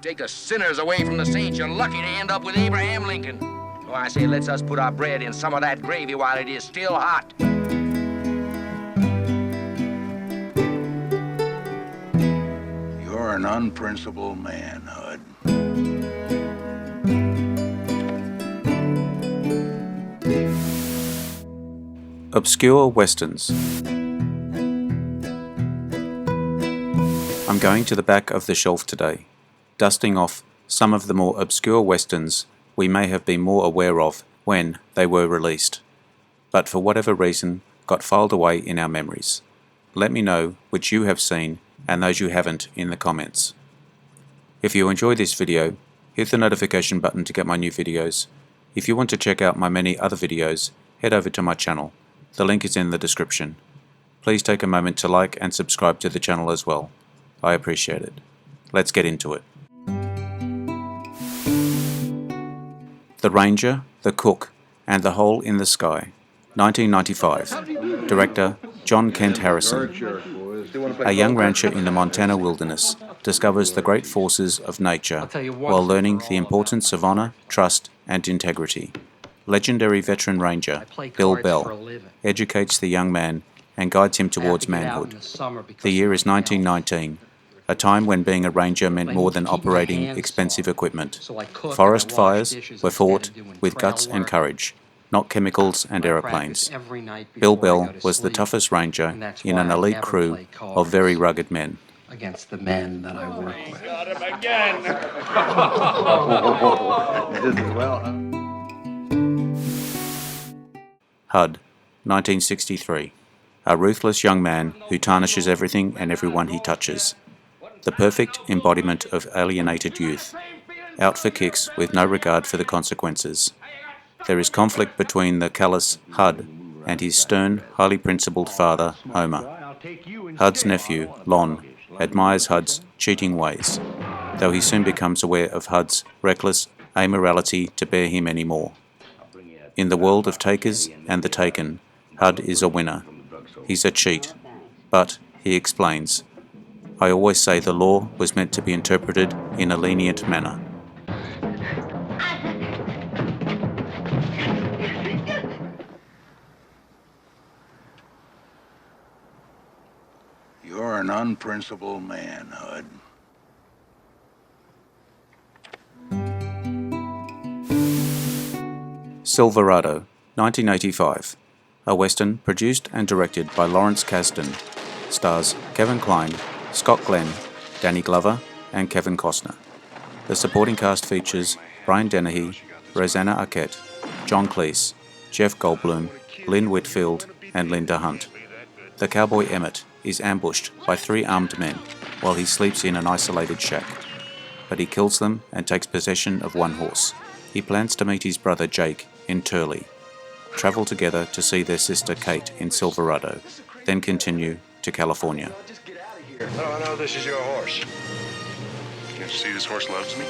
Take the sinners away from the saints. You're lucky to end up with Abraham Lincoln. So I say, let's us put our bread in some of that gravy while it is still hot. You're an unprincipled man, Hud. Obscure Westerns. I'm going to the back of the shelf today, dusting off some of the more obscure westerns we may have been more aware of when they were released, but for whatever reason got filed away in our memories. Let me know which you have seen and those you haven't in the comments. If you enjoy this video, hit the notification button to get my new videos. If you want to check out my many other videos, head over to my channel. The link is in the description. Please take a moment to like and subscribe to the channel as well. I appreciate it. Let's get into it. The Ranger, the Cook, and the Hole in the Sky, 1995. Director John Kent Harrison. A young rancher in the Montana wilderness discovers the great forces of nature while learning the importance of honor, trust, and integrity. Legendary veteran ranger Bill Bell educates the young man and guides him towards manhood. The year is 1919, a time when being a ranger meant more than operating expensive equipment. Forest fires were fought with guts and courage, not chemicals and aeroplanes. Bill Bell was the toughest ranger in an elite crew of very rugged men. Against the men that I work with. Got him again! HUD, 1963. A ruthless young man who tarnishes everything and everyone he touches. The perfect embodiment of alienated youth. Out for kicks with no regard for the consequences. There is conflict between the callous HUD and his stern, highly principled father, Homer. HUD's nephew, Lon, admires HUD's cheating ways, though he soon becomes aware of HUD's reckless amorality to bear him anymore. In the world of takers and the taken, HUD is a winner. He's a cheat, but, he explains, I always say the law was meant to be interpreted in a lenient manner. You're an unprincipled man, Hud. Silverado, 1985. A western produced and directed by Lawrence Kasdan. Stars Kevin Kline, Scott Glenn, Danny Glover, and Kevin Costner. The supporting cast features Brian Dennehy, Rosanna Arquette, John Cleese, Jeff Goldblum, Lynn Whitfield, and Linda Hunt. The cowboy Emmett is ambushed by 3 armed men while he sleeps in an isolated shack. But he kills them and takes possession of one horse. He plans to meet his brother Jake in Turley, travel together to see their sister Kate in Silverado, then continue to California. How do I know this is your horse? Can't you see this horse loves me?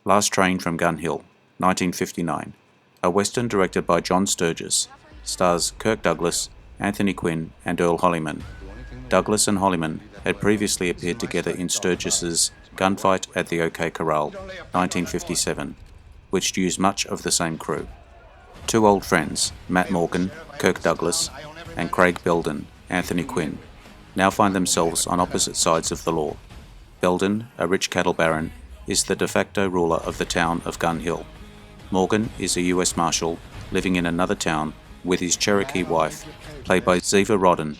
Last Train from Gun Hill, 1959. A western directed by John Sturges. Stars Kirk Douglas, Anthony Quinn, and Earl Holliman. Douglas and Holliman had previously appeared together in Sturges's Gunfight at the OK Corral, 1957, which used much of the same crew. 2 old friends, Matt Morgan, Kirk Douglas, and Craig Belden, Anthony Quinn, now find themselves on opposite sides of the law. Belden, a rich cattle baron, is the de facto ruler of the town of Gun Hill. Morgan is a US Marshal living in another town with his Cherokee wife, played by Ziva Rodden,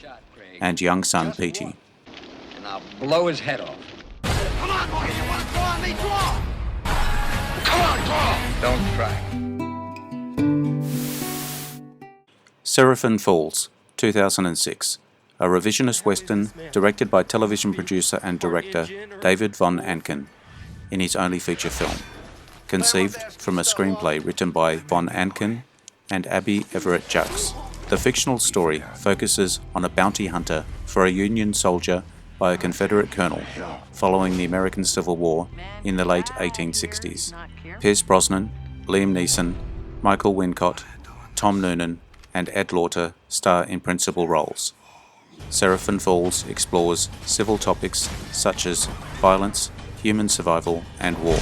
and young son Petey. And I'll blow his head off. Come on, Morgan, you want to draw on me? Draw! Come on, draw! Don't try. Seraphim Falls, 2006. A revisionist western directed by television producer and director David Von Anken in his only feature film. Conceived from a screenplay written by Von Anken and Abby Everett Jacques. The fictional story focuses on a bounty hunter for a Union soldier by a Confederate colonel following the American Civil War in the late 1860s. Pierce Brosnan, Liam Neeson, Michael Wincott, Tom Noonan, and Ed Lauter star in principal roles. Seraphim Falls explores civil topics such as violence, human survival, and war.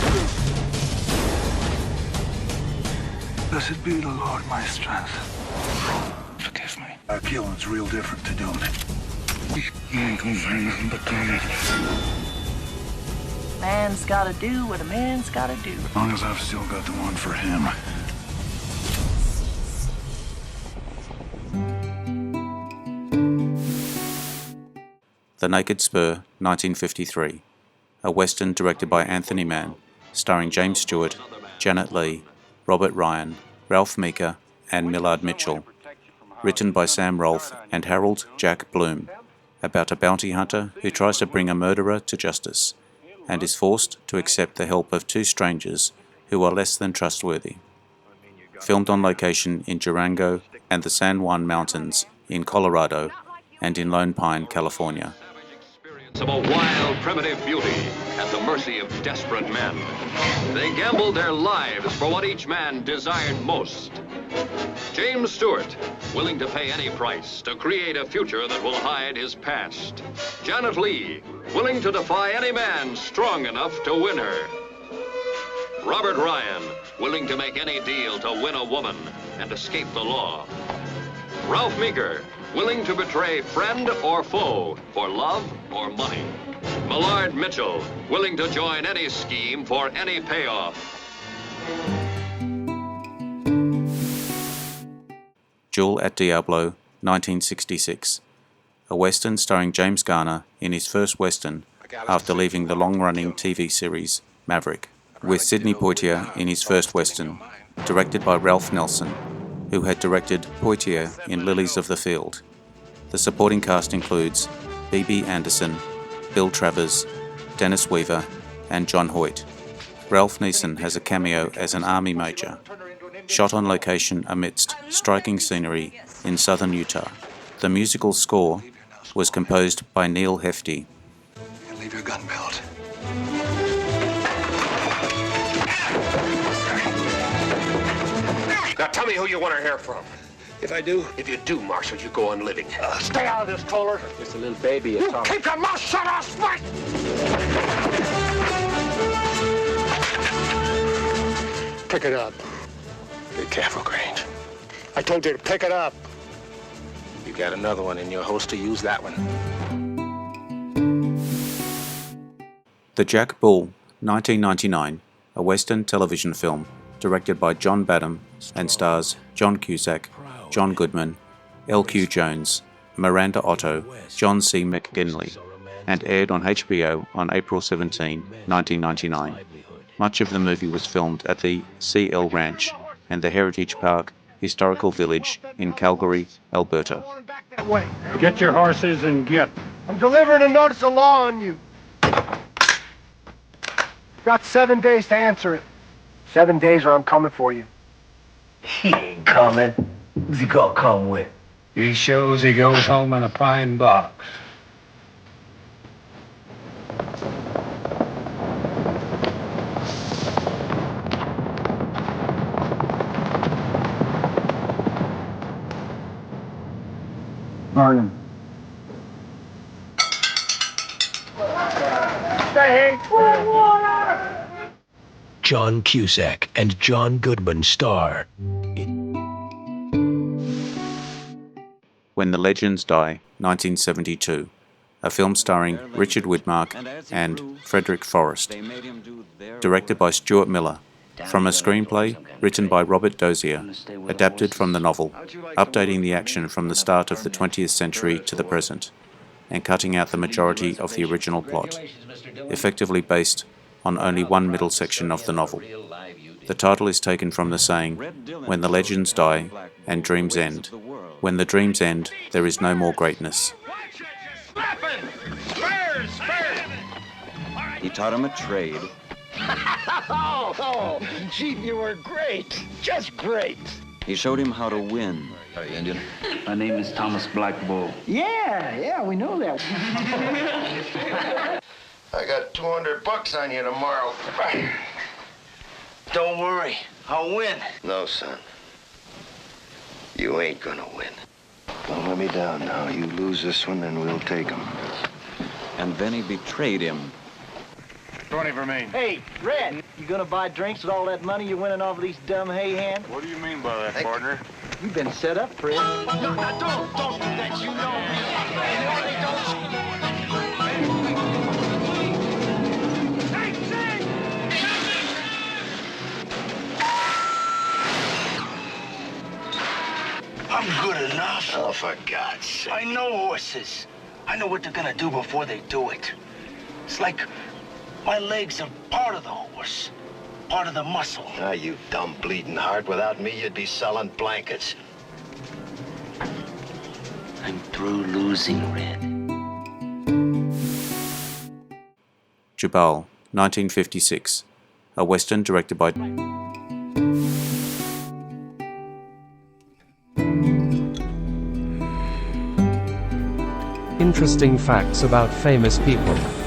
Blessed be the Lord, my strength. Forgive me. Killing's real different to doing it. You ain't gonna bring nothing but pain. Man's gotta do what a man's gotta do. As long as I've still got the one for him. The Naked Spur, 1953, a western directed by Anthony Mann, starring James Stewart, Janet Leigh, Robert Ryan, Ralph Meeker, and Millard Mitchell, written by Sam Rolfe and Harold Jack Bloom, about a bounty hunter who tries to bring a murderer to justice, and is forced to accept the help of two strangers who are less than trustworthy. Filmed on location in Durango and the San Juan Mountains in Colorado and in Lone Pine, California. Of a wild, primitive beauty at the mercy of desperate men. They gambled their lives for what each man desired most. James Stewart, willing to pay any price to create a future that will hide his past. Janet Leigh, willing to defy any man strong enough to win her. Robert Ryan, willing to make any deal to win a woman and escape the law. Ralph Meeker, willing to betray friend or foe for love or money. Millard Mitchell, willing to join any scheme for any payoff. Duel at Diablo, 1966, a western starring James Garner in his first western after leaving the long-running TV series Maverick, with Sidney Poitier in his first western, directed by Ralph Nelson, who had directed Poitier in Lilies of the Field. The supporting cast includes B.B. Anderson, Bill Travers, Dennis Weaver, and John Hoyt. Ralph Neeson has a cameo as an Army major, shot on location amidst striking scenery in southern Utah. The musical score was composed by Neil Hefti. Leave your gun belt. Now tell me who you want to hear from. If I do? If you do, Marshal, you go on living. Stay out of this, Kohler. Just a little baby. You keep your mouth shut, or split! Pick it up. Be careful, Grange. I told you to pick it up. You got another one in your holster, use that one. The Jack Bull, 1999, a Western television film directed by John Badham and stars John Cusack, John Goodman, L.Q. Jones, Miranda Otto, John C. McGinley, and aired on HBO on April 17, 1999. Much of the movie was filmed at the CL Ranch and the Heritage Park Historical Village in Calgary, Alberta. Get your horses and get. I'm delivering a notice of law on you. Got 7 days to answer it. 7 days or I'm coming for you. He ain't coming. Who's he gonna come with? He shows he goes home in a pine box. Morning. Stay. John Cusack and John Goodman star. When the Legends Die, 1972, a film starring Richard Widmark and Frederick Forrest, directed by Stuart Miller, from a screenplay written by Robert Dozier, adapted from the novel, updating the action from the start of the 20th century to the present, and cutting out the majority of the original plot, effectively based on only one middle section of the novel. The title is taken from the saying, "When the legends die and dreams end. When the dreams end, there is no more greatness." He taught him a trade. Oh, gee, you were great. Just great. He showed him how to win. Hey, Indian. My name is Thomas Blackbull. Yeah, we know that. I got $200 on you tomorrow. Don't worry, I'll win. No, son. You ain't gonna win. Don't let me down now. You lose this one, then we'll take him. And then he betrayed him. 20 for me. Hey, Red, you gonna buy drinks with all that money you're winning off of these dumb hay hands? What do you mean by that, partner? You've been set up, Fred. No, don't do that. You know I'm good enough. Oh, for God's sake. I know horses. I know what they're gonna do before they do it. It's like my legs are part of the horse, part of the muscle. Ah, you dumb bleeding heart. Without me, you'd be selling blankets. I'm through losing, Red. Jubal, 1956, a western directed by Interesting facts about famous people.